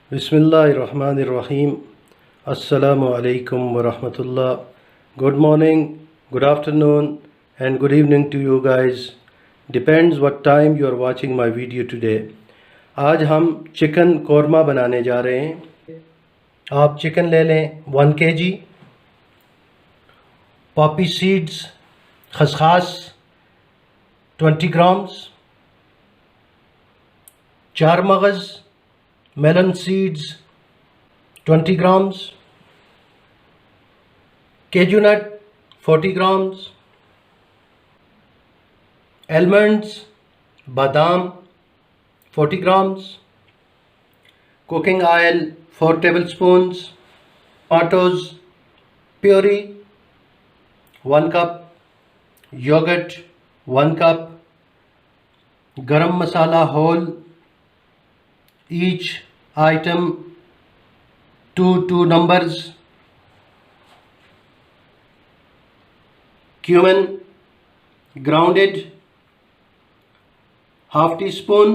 Bismillahirrahmanirrahim. Assalamu alaikum wa rahmatullah. Good morning, good afternoon, and good evening to you guys. Depends what time you are watching my video today. आज हम chicken korma बनाने जा रहे हैं. आप chicken ले लें 1 kg, poppy seeds खसखस 20 grams, 4 मगज़ melon seeds 20 grams, cashew nut 40 grams, almonds badam 40 grams, cooking oil 4 tablespoons, tomatoes puree 1 cup, yogurt 1 cup, garam masala whole, each item 2 numbers, cumin grounded half teaspoon,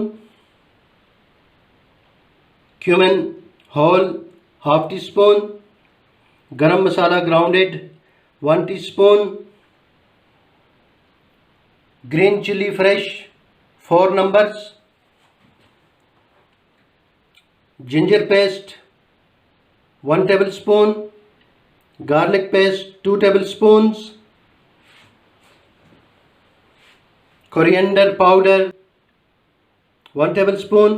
cumin whole half teaspoon, garam masala grounded 1 teaspoon, green chili fresh 4 numbers, ginger paste 1 tablespoon, garlic paste 2 tablespoons, coriander powder 1 tablespoon,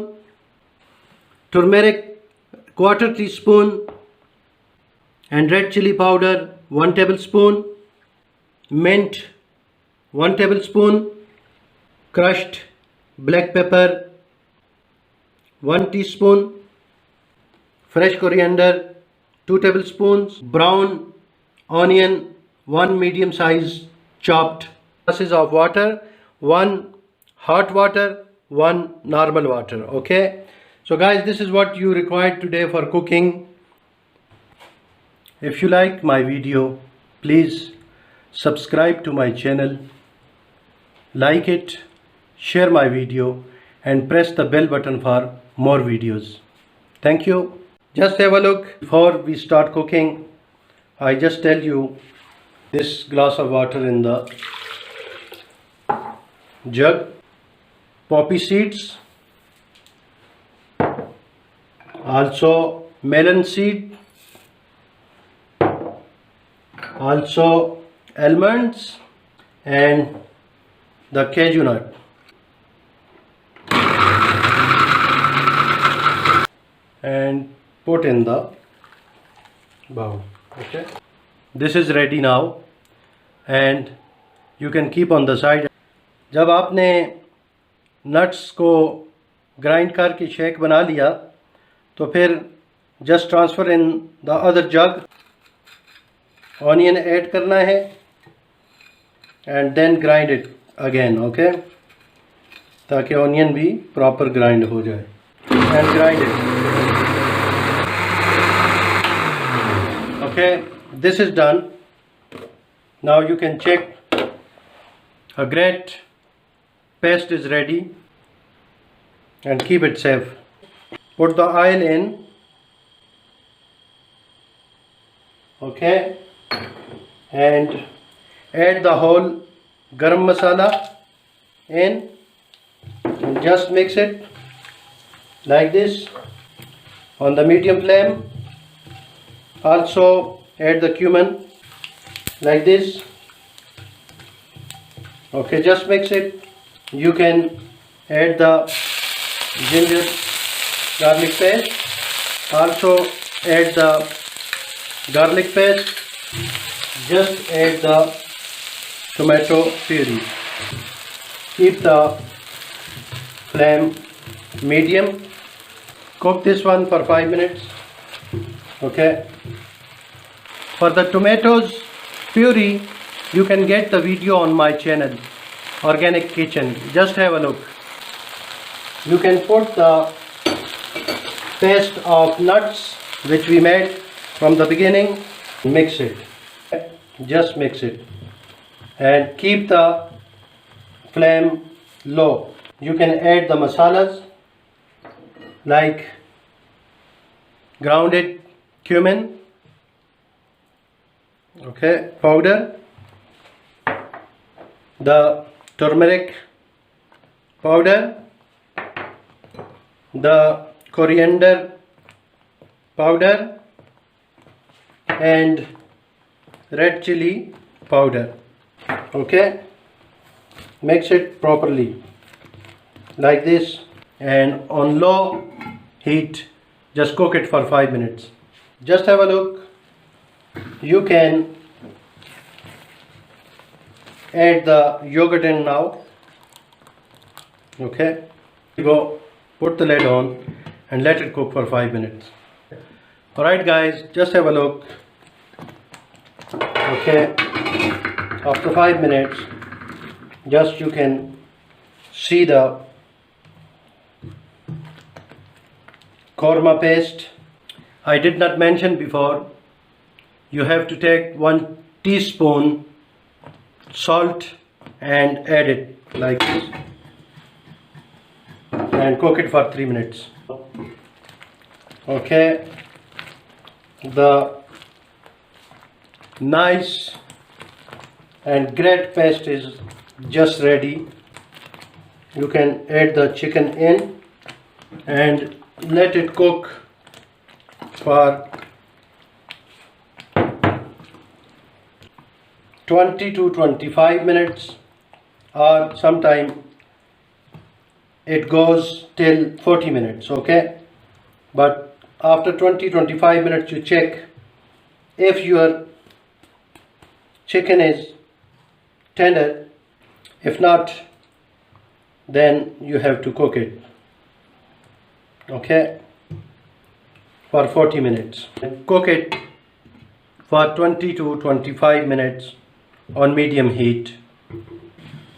turmeric 1/4 teaspoon, and red chili powder 1 tablespoon, mint 1 tablespoon, crushed black pepper 1 teaspoon, fresh coriander 2 tablespoons, brown onion 1 medium size chopped, glasses of water, 1 hot water, 1 normal water. Okay, so guys, this is what you require today for cooking. If you like my video, please subscribe to my channel, like it, share my video, and press the bell button for more videos. Thank you. Just have a look. Before we start cooking, I just tell you, this glass of water in the jug, poppy seeds, also melon seed, also almonds, and the cashew nut. And put in the bowl. Okay, this is ready now, and you can keep on the side. जब आपने nuts को grind करके shake बना लिया, तो फिर just transfer in the other jug, onion add करना है, and then grind it again. Okay, ताकि ऑनियन भी प्रॉपर ग्राइंड हो जाए, and grind it. Okay, this is done. Now you can check. A great paste is ready, and keep it safe. Put the oil in. Okay, and add the whole garam masala in, and just mix it like this on the medium flame. Also add the cumin like this. Okay, just mix it. You can add the ginger garlic paste. Also add the garlic paste. Just add the tomato puree. Keep the flame medium. Cook this one for 5 minutes. Okay. For the tomatoes puree, you can get the video on my channel, Organic Kitchen. Just have a look. You can put the paste of nuts which we made from the beginning. Mix it. Just mix it, and keep the flame low. You can add the masalas like grounded cumin, okay, powder, the turmeric powder, the coriander powder, and red chili powder. Okay, mix it properly like this, and on low heat just cook it for 5 minutes. Just have a look. You can add the yogurt in now. Okay, go put the lid on and let it cook for 5 minutes. Alright guys, just have a look. Okay, after 5 minutes, just you can see the korma paste. I did not mention before, you have to take 1 teaspoon salt and add it like this and cook it for 3 minutes. Okay, the nice and great paste is just ready. You can add the chicken in and let it cook for 20 to 25 minutes, or sometime it goes till 40 minutes. Okay, but after 20-25 minutes you check if your chicken is tender. If not, then you have to cook it, okay, for 40 minutes. Cook it for 20 to 25 minutes on medium heat.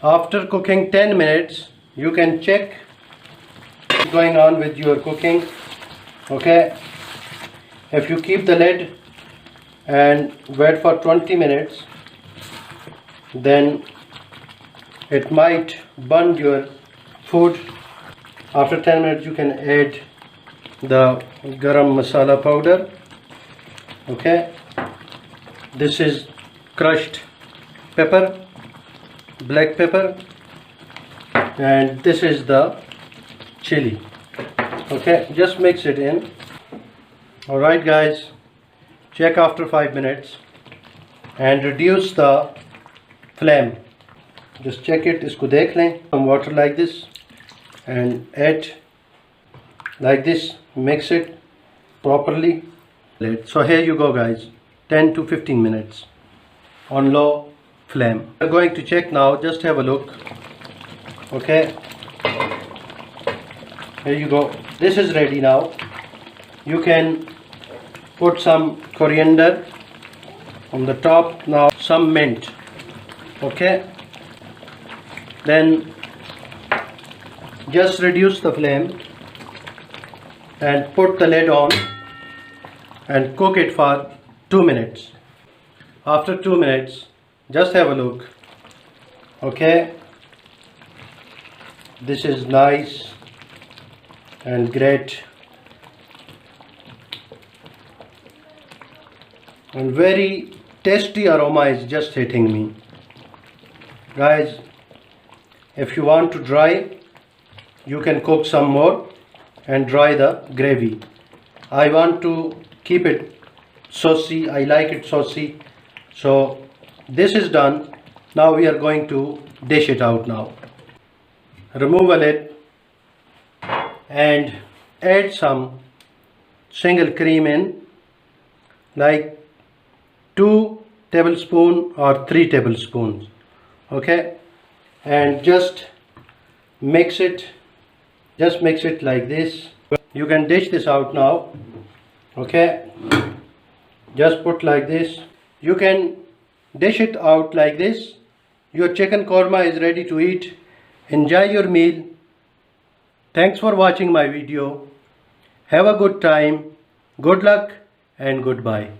After cooking 10 minutes, you can check what's going on with your cooking. Okay, if you keep the lid and wait for 20 minutes, then it might burn your food. After 10 minutes you can add the garam masala powder. Okay, this is crushed pepper, black pepper, and this is the chili. Okay, just mix it in. Alright guys, check after 5 minutes and reduce the flame. Just check it, इसको देख लें. Some water like this and add like this, mix it properly. So here you go guys, 10 to 15 minutes on low flame. We're going to check now, just have a look. Okay, here you go, this is ready now. You can put some coriander on the top now, some mint. Okay, then just reduce the flame and put the lid on and cook it for 2 minutes. After 2 minutes, just have a look. Okay, this is nice and great and very tasty aroma is just hitting me. Guys, if you want to dry, you can cook some more and dry the gravy. I want to keep it saucy, I like it saucy. So this is done. Now we are going to dish it out now. Remove a lid and add some single cream in, like 2 tablespoons or 3 tablespoons. Okay, and just mix it like this. You can dish this out now. Okay, just put like this. You can dish it out like this. Your chicken korma is ready to eat. Enjoy your meal. Thanks for watching my video. Have a good time. Good luck and goodbye.